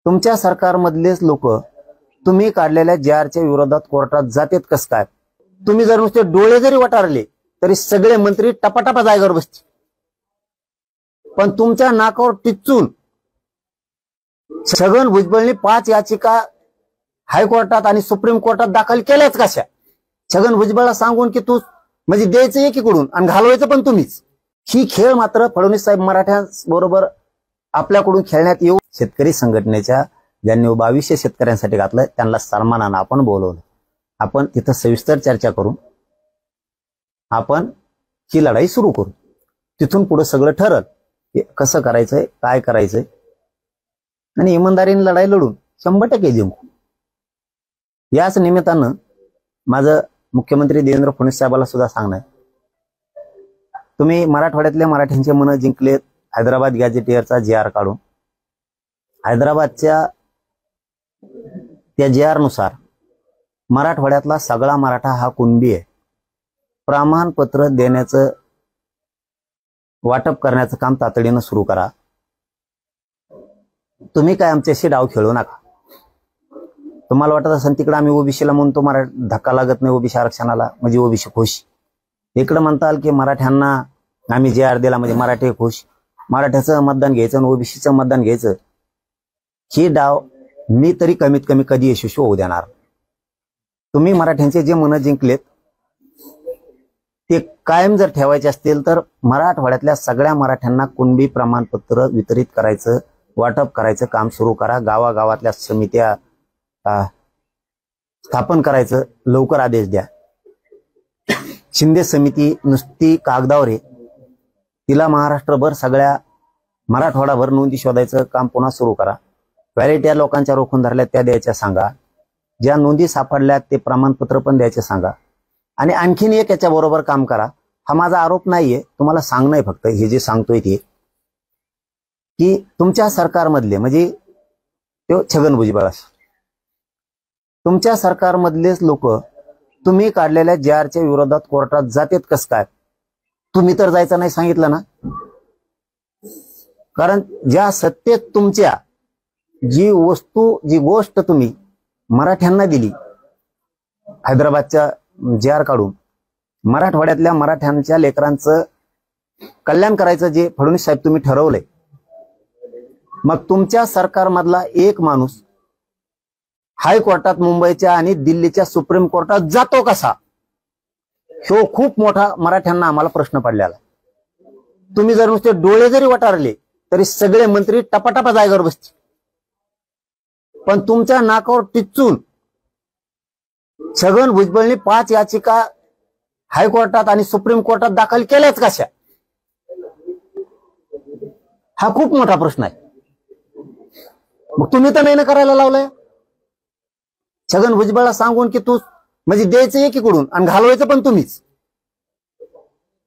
तुमच्या सरकारमधलेच लोक तुम्ही काढलेल्या JRच्या विरोधात कोर्टात जातात कस काय? तुम्ही जर नुसते डोळे जरी वटारले तरी सगळे मंत्री टपाटपा जागेवर बसतील, पण तुमच्या नाकावर टिच्चून छगन भुजबळनी 5 याचिका हायकोर्टात आणि सुप्रीम कोर्टात दाखल केल्याच कशा? छगन भुजबळला सांगून की तू म्हणजे द्यायचं एकीकडून आणि घालवायचं पण तुम्हीच. ही खेळ मात्र फडणवीस साहेब मराठ्यांबरोबर आपल्याकडून खेळण्यात येऊ. शेतकरी संघटनेच्या ज्यांनी 2200 शेतकऱ्यांसाठी घातलं त्यांना सन्मानानं आपण बोलवलं. आपण तिथं सविस्तर चर्चा करू, आपण ही लढाई सुरू करू. तिथून पुढे सगळं ठरल कसं करायचंय, काय करायचंय, आणि इमानदारीने लढाई लढून 100% जिंकू. याच निमित्तानं माझं मुख्यमंत्री देवेंद्र फडणवीस साहेबांना सुद्धा सांगणं आहे, तुम्ही मराठवाड्यातल्या मराठ्यांचे मन जिंकलेत. हैदराबाद गॅजेटियरचा JR काढून हैदराबादच्या त्या JR नुसार मराठवाड्यातला सगळा मराठा हा कुणबी आहे. प्रमाणपत्र देण्याचं वाटप करण्याचं काम तातडीनं सुरू करा. तुम्ही काय आमच्याशी डाव खेळू नका. तुम्हाला वाटत असेल तिकडे आम्ही ओबीसीला म्हणतो धक्का लागत नाही ओबीसी आरक्षणाला म्हणजे ओबीसी खुश, इकडे म्हणताल की मराठ्यांना आम्ही JR दिला म्हणजे मराठी खुश, मराठ्याचं मतदान घ्यायचं आणि ओबीसीचं मतदान घ्यायचं. ही डाव मी तरी कमीत कमी कधी यशस्वी होऊ देणार. तुम्ही मराठ्यांचे जे मन जिंकलेत ते कायम जर ठेवायचे असतील तर मराठवाड्यातल्या सगळ्या मराठ्यांना कुणबी प्रमाणपत्र वितरित करायचं, वाटप करायचं काम सुरू करा. गावागावातल्या समित्या स्थापन करायचं लवकर आदेश द्या. शिंदे समिती नुसती कागदावर आहे, तिला महाराष्ट्रभर सगळ्या मराठवाडाभर नोंदी शोधायचं काम पुन्हा सुरू करा. व्हॅलिटी लोकांच्या रोखून धरल्या त्या द्यायच्या सांगा, ज्या नोंदी सापडल्या ते प्रमाणपत्र पण द्यायचे सांगा. आणि आणखीन एक याच्या बरोबर काम करा. हा माझा आरोप नाहीये, तुम्हाला सांगणं आहे फक्त हे जे सांगतोय ते की तुमच्या सरकारमधले म्हणजे ते छगन भुजबळ, तुमच्या सरकारमधलेच लोक तुम्ही काढलेल्या JRच्या विरोधात कोर्टात जातात कस काय? तुम्ही तर जायचं नाही सांगितलं ना. कारण ज्या सत्तेत तुमच्या जी गोष्ट तुम्ही मराठ्यांना दिली, हैदराबादच्या JR काढून मराठवाड्यातल्या मराठ्यांच्या लेकरांचं कल्याण करायचं जे फडणवीस साहेब तुम्ही ठरवलंय, मग तुमच्या सरकारमधला एक माणूस हायकोर्टात मुंबईच्या आणि दिल्लीच्या सुप्रीम कोर्टात जातो कसा? ह्यो खूप मोठा मराठ्यांना आम्हाला प्रश्न पडलेला. तुम्ही जर नुसते डोळे जरी वटारले तरी सगळे मंत्री टपाटपा जागेवर बसतील, पण तुमच्या नाकावर टिच्चून छगन भुजबळनी 5 याचिका हायकोर्टात आणि सुप्रीम कोर्टात दाखल केल्याच कशा? हा खूप मोठा प्रश्न आहे. मग तुम्ही तर नाही ना करायला लावलंय. छगन भुजबळला सांगून की तू म्हणजे द्यायचं एकीकडून आणि घालवायचं पण तुम्हीच.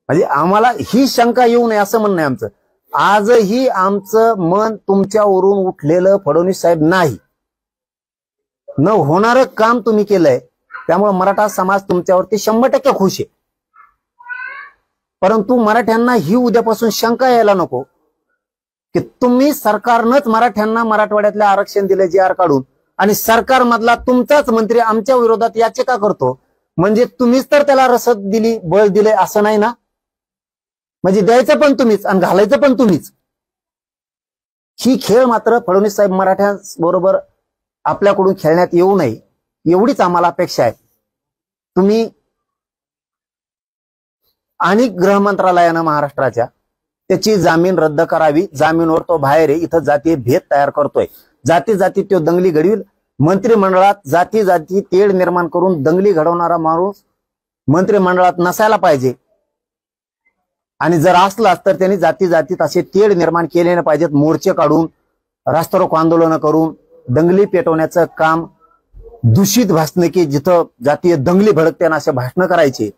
म्हणजे आम्हाला ही शंका येऊ नये असं म्हणणं आहे आमचं. आजही आमचं मन तुमच्यावरून उठलेलं फडणवीस साहेब नाही, न होणारं काम तुम्ही केलंय. त्यामुळे मराठा समाज तुमच्यावरती 100% खुश आहे. परंतु मराठ्यांना ही उद्यापासून शंका यायला नको की तुम्ही सरकारनंच मराठ्यांना मराठवाड्यातल्या आरक्षण दिले JR काढून, आणि सरकारमधला तुमचाच मंत्री आमच्या विरोधात याचिका करतो म्हणजे तुम्हीच तर त्याला रसद दिली, बळ दिले असं नाही ना. म्हणजे द्यायचं पण तुम्हीच आणि घालायचं पण तुम्हीच. ही खेळ मात्र फडणवीस साहेब मराठ्यांबरोबर आपल्याकडून खेळण्यात येऊ नये एवढीच आम्हाला अपेक्षा आहे. तुम्ही आणि गृह मंत्रालयानं महाराष्ट्राच्या त्याची जामीन रद्द करावी. जामीनवर तो बाहेर आहे, इथं जातीय भेद तयार करतोय, जाती जाती तो दंगली घडवील. मंत्रिमंडळात जाती जाती तेढ निर्माण करून दंगली घडवणारा माणूस मंत्रिमंडळात नसायला पाहिजे. आणि जर असलाच तर त्यांनी जाती जातीत असे तेढ निर्माण केले नाही पाहिजेत. मोर्चे काढून, रास्तारोको आंदोलन करून दंगली पेटवण्याचं काम, दूषित भाषणे की जिथं जातीय दंगली भडकते ना असे भाषण करायचे,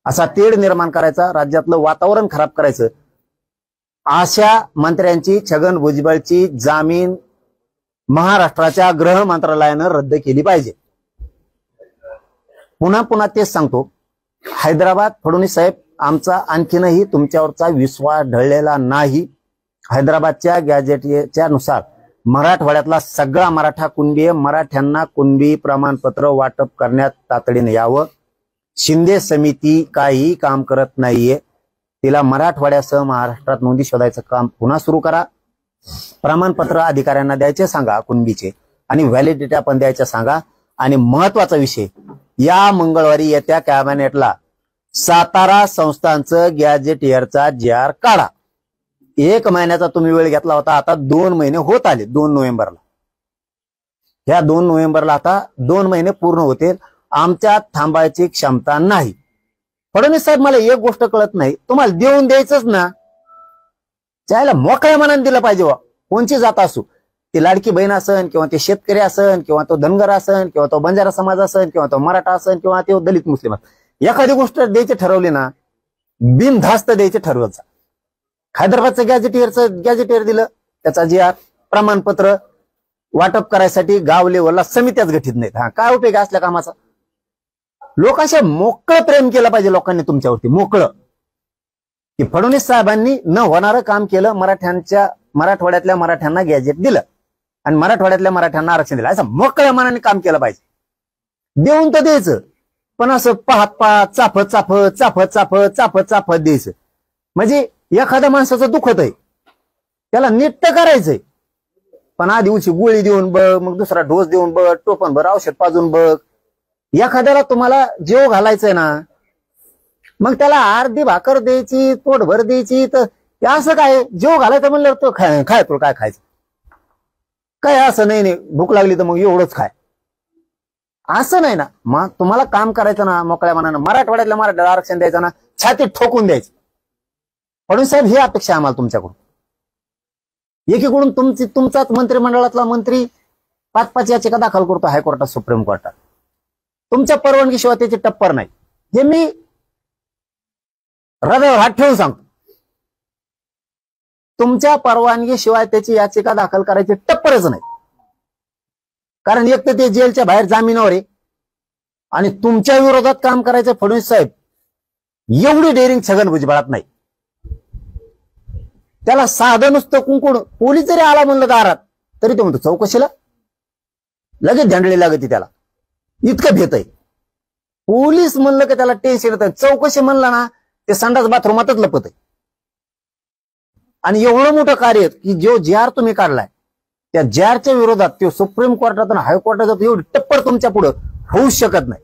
असा तेढ निर्माण करायचा, राज्यातलं वातावरण खराब करायचं, अशा मंत्र्यांची छगन भुजबळची जामीन महाराष्ट्राच्या गृह मंत्रालयानं रद्द केली पाहिजे. पुन्हा पुन्हा तेच सांगतो, हैदराबाद फडणवीस साहेब आमचा आणखीनही तुमच्यावरचा विश्वास ढळलेला नाही. हैदराबादच्या गॅजेटच्या नुसार मराठवाड्यातला सगळा मराठा कुणबी आहे. मराठ्यांना कुणबी प्रमाणपत्र वाटप करण्यात तातडीने यावं. शिंदे समिती काही काम करत नाहीये. तिला मराठवाड्यासह महाराष्ट्रात नोंदी शोधायचं काम पुन्हा सुरू करा. प्रमाणपत्र अधिकाऱ्यांना द्यायचे सांगा कुणबीचे, आणि व्हॅलिडिटी पण द्यायचं सांगा. आणि महत्वाचा विषय, या मंगळवारी येत्या कॅबिनेटला सातारा संस्थांचं गॅजेटियरचा JR काढा. 1 महिन्याचा तुम्ही वेळ घेतला होता, आता 2 महिने होत आले. 2 नोव्हेंबरला, ह्या 2 नोव्हेंबरला आता 2 महिने पूर्ण होतील. आमच्यात थांबायची क्षमता नाही. फडणवीस साहेब, मला एक गोष्ट कळत नाही, तुम्हाला देऊन द्यायचंच ना, त्याला मोकळ्या मनाने दिलं पाहिजे. कोणची जात असू, ती लाडकी बहीण असन, किंवा ते शेतकरी असन, किंवा तो धनगर असन, किंवा तो बंजारा समाज असन, किंवा तो मराठा असन, किंवा तो दलित मुस्लिम असन, एखादी गोष्ट द्यायची ठरवली ना, बिनधास्त द्यायचे ठरवायचं. हैदराबादचं गॅजेटियर दिलं, त्याचा JR प्रमाणपत्र वाटप करायसाठी गाव लेवलला समित्याच गठीत नाहीत. काय उपयोग असल्या कामाचा? लोक असे मोकळं प्रेम केलं पाहिजे लोकांनी तुमच्यावरती, मोकळं, की फडणवीस साहेबांनी न होणारं काम केलं. मराठवाड्यातल्या मराठ्यांना गॅजेट दिलं आणि मराठवाड्यातल्या मराठ्यांना आरक्षण दिलं, असं मोकळ्या मनाने काम केलं पाहिजे. देऊन तर द्यायचं, पण असं पाहत चाफत द्यायचं. म्हणजे एखाद्या माणसाचं दुखत आहे, त्याला नीट तर करायचंय, पण आधी उशी गोळी देऊन बघ, मग दुसरा डोस देऊन बघ, टोपण भर औषध पाजून बघ. एखाद्याला तुम्हाला जेव घालायचंय ना, मग त्याला अर्धी भाकर द्यायची, पोटभर द्यायची, तर असं काय जेव घालायचं म्हणलं तो खाय तुला काय खायचं काय? असं नाही, भूक लागली तर मग एवढंच खाय, असं नाही ना. मग तुम्हाला काम करायचं ना मोकळ्या मनानं, मराठवाड्यातल्या मराठ्याला आरक्षण द्यायचं ना, छातीत ठोकून द्यायचं. फडणवीस साहेब, ही अपेक्षा आम्हाला तुमच्याकडून. एकीकडून तुमचाच मंत्रिमंडळातला मंत्री 5-5 याचिका दाखल करतो हायकोर्टात, सुप्रीम कोर्टात. तुमच्या परवानगीशिवाय त्याची टप्पर नाही. हे मी हृदयावर हात ठेवून सांगतो. तुमच्या परवानगीशिवाय त्याची याचिका दाखल करायची टप्परच नाही. कारण एक तर ते जेलच्या बाहेर जामिनावर आहे, आणि तुमच्या विरोधात काम करायचं फडणवीस साहेब, एवढी डेअरिंग छगन भुजबळात नाही. त्याला साधं नुसतं कुंकुड, पोलीस जरी आला म्हणलं दारात तरी तो म्हणतो चौकशीला, लगेच झंडली लागते त्याला, इतकं भेट आहे. पोलीस म्हणलं की त्याला टेन्शन येतं, चौकशी म्हणलं ना ते संडास बाथरूमातच लपत आहे. आणि एवढं मोठं कार्य की जो JR तुम्ही काढलाय, त्या JRच्या विरोधात तो सुप्रीम कोर्टात आणि हायकोर्टात जातो, एवढी टप्पर तुमच्या पुढे होऊ शकत नाही.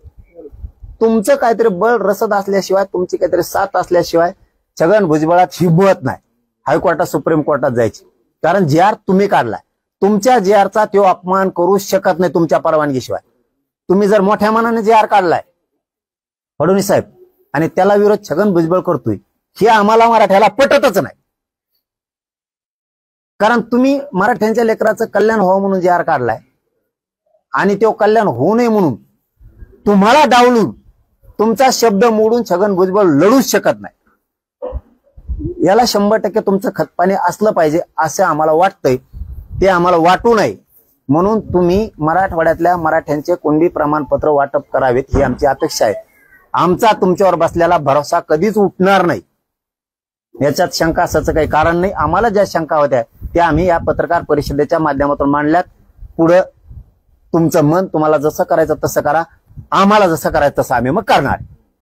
तुमचं काहीतरी बळ रसद असल्याशिवाय, तुमची काहीतरी साथ असल्याशिवाय छगन भुजबळात हिंमत नाही हायकोर्टात सुप्रीम कोर्टात जायची. कारण JR तुम्ही काढलाय, तुमच्या JRचा तो अपमान करू शकत नाही तुमच्या परवानगीशिवाय. तुम्ही जर मोठ्या मनाने JR काढलाय फडणवीस साहेब, आणि त्याला विरोध छगन भुजबळ करतोय, हे आम्हाला मराठ्याला पटतच नाही. कारण तुम्ही मराठ्यांच्या लेकराचं कल्याण व्हावं म्हणून JR काढलाय, आणि तो कल्याण होऊ नये म्हणून तुम्हाला डावलून तुमचा शब्द मोडून छगन भुजबळ लढूच शकत नाही. याला 100% तुमचं खतपाणी असलं पाहिजे असं आम्हाला वाटतंय. ते आम्हाला वाटू नये म्हणून तुम्ही मराठवाड्यातल्या मराठ्यांचे कुणबी प्रमाणपत्र वाटप करावेत, ही आमची अपेक्षा आहे. आमचा तुमच्यावर बसलेला भरोसा कधीच उठणार नाही, याच्यात शंका असायचं काही कारण नाही. आम्हाला ज्या शंका होत्या त्या आम्ही या पत्रकार परिषदेच्या माध्यमातून मांडल्यात. पुढं तुमचं मन, तुम्हाला जसं करायचं तसं करा, आम्हाला जसं करायचं तसं आम्ही मग करणार.